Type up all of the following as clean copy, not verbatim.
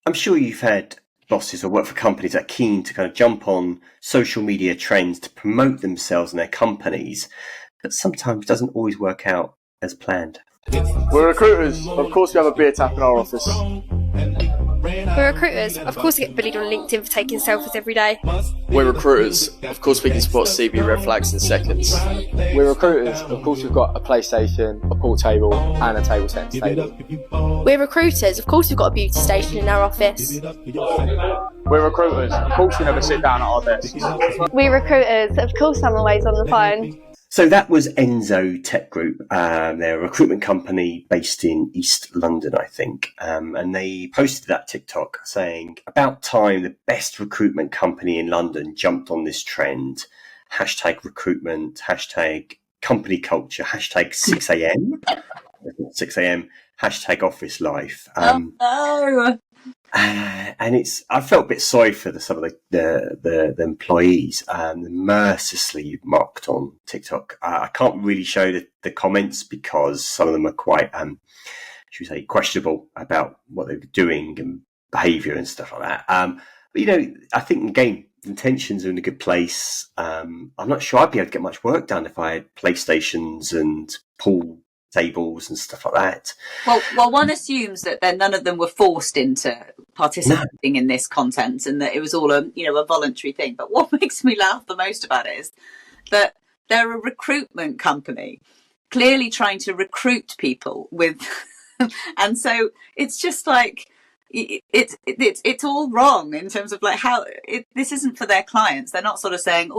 I'm sure you've had bosses or work for companies that are keen to kind of jump on social media trends to promote themselves and their companies, but sometimes doesn't always work out as planned. We're recruiters. Of course we have a beer tap in our office. We're recruiters. Of course we get bullied on LinkedIn for taking selfies every day. We're recruiters. Of course we can spot CV red flags in seconds. We're recruiters. Of course we've got a PlayStation, a pool table and a table tennis table. We're recruiters. Of course we've got a beauty station in our office. We're recruiters. Of course we never sit down at our desks. We're recruiters. Of course I'm always on the phone. So that was Enzo Tech Group. They're a recruitment company based in East London, I think. And they posted that TikTok saying, about time the best recruitment company in London jumped on this trend. Hashtag recruitment, hashtag company culture, hashtag 6 a.m. 6 a.m. Hashtag office life. And I felt a bit sorry for some of the employees, mercilessly mocked on TikTok. I can't really show the comments because some of them are quite, should we say, questionable about what they were doing and behaviour and stuff like that. But I think again, intentions are in a good place. I'm not sure I'd be able to get much work done if I had PlayStations and pool tables and stuff like that. Well, one assumes that none of them were forced into participating in this content, and that it was all a voluntary thing. But what makes me laugh the most about it is that they're a recruitment company, clearly trying to recruit people with, and so it's just like it's all wrong in terms of like how this isn't for their clients. They're not sort of saying,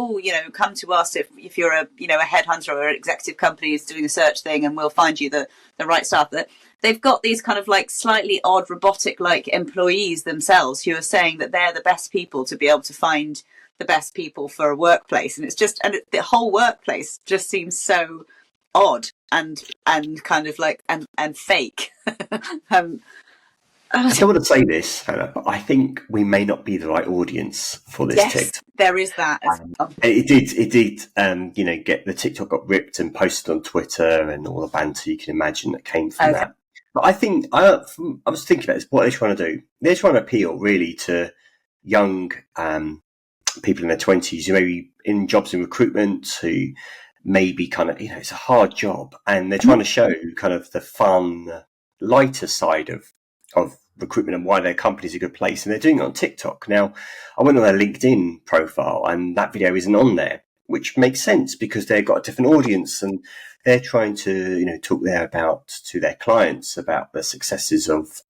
come to us if you're a headhunter or an executive company is doing a search thing and we'll find you the right staff. That they've got these kind of like slightly odd robotic like employees themselves who are saying that they're the best people to be able to find the best people for a workplace. And it's just, and the whole workplace just seems so odd and kind of like and fake. I don't want to say this, Hannah, but I think we may not be the right audience for this TikTok. There is that. It did, get the TikTok got ripped and posted on Twitter and all the banter you can imagine that came from that. But I think I was thinking about this, what they're trying to do. They're trying to appeal really to young people in their 20s who may be in jobs in recruitment, who maybe kind of, it's a hard job, and they're trying to show kind of the fun, lighter side of recruitment and why their company's a good place. And they're doing it on TikTok. Now, I went on their LinkedIn profile and that video isn't on there, which makes sense because they've got a different audience and they're trying to, talk there to their clients about the successes of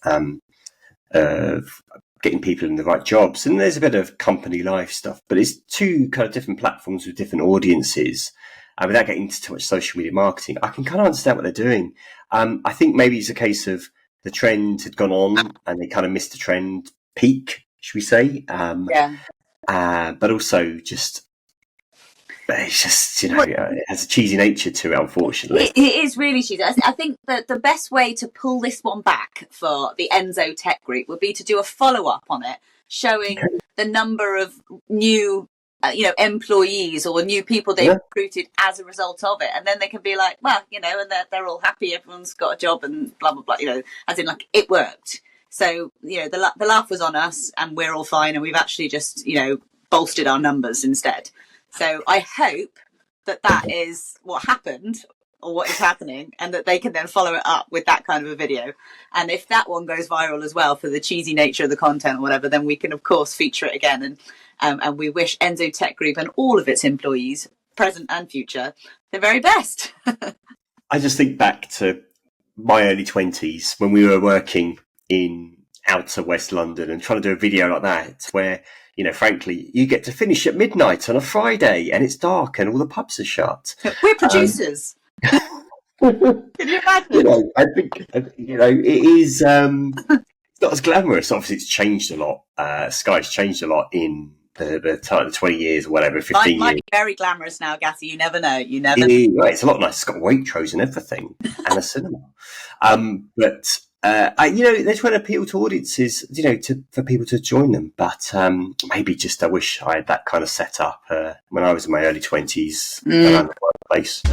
getting people in the right jobs. And there's a bit of company life stuff, but it's two kind of different platforms with different audiences. Without getting into too much social media marketing, I can kind of understand what they're doing. I think maybe it's a case of the trend had gone on and they kind of missed the trend peak, should we say? But also it's just, it has a cheesy nature to it, unfortunately. It is really cheesy. I think that the best way to pull this one back for the Enzo Tech Group would be to do a follow-up on it, showing the number of new employees or new people they've recruited as a result of it, and then they can be like, well, and they're all happy, everyone's got a job and blah blah blah, as in like it worked. So the laugh was on us and we're all fine, and we've actually just bolstered our numbers instead. So I hope that is what happened or what is happening, and that they can then follow it up with that kind of a video. And if that one goes viral as well for the cheesy nature of the content or whatever, then we can of course feature it again. And we wish Enzo Tech Group and all of its employees, present and future, the very best. I just think back to my early 20s when we were working in outer West London and trying to do a video like that where, frankly, you get to finish at midnight on a Friday and it's dark and all the pubs are shut. We're producers. Can you imagine? I think, it is... it's not as glamorous. Obviously, it's changed a lot. Sky's changed a lot in the 20 years or whatever, 15 years. Might be very glamorous now, Gassy. You never know. It's a lot nicer. It's got Waitrose and everything and a cinema. But they're trying to appeal to audiences, for people to join them. But maybe just I wish I had that kind of setup when I was in my early 20s around the workplace.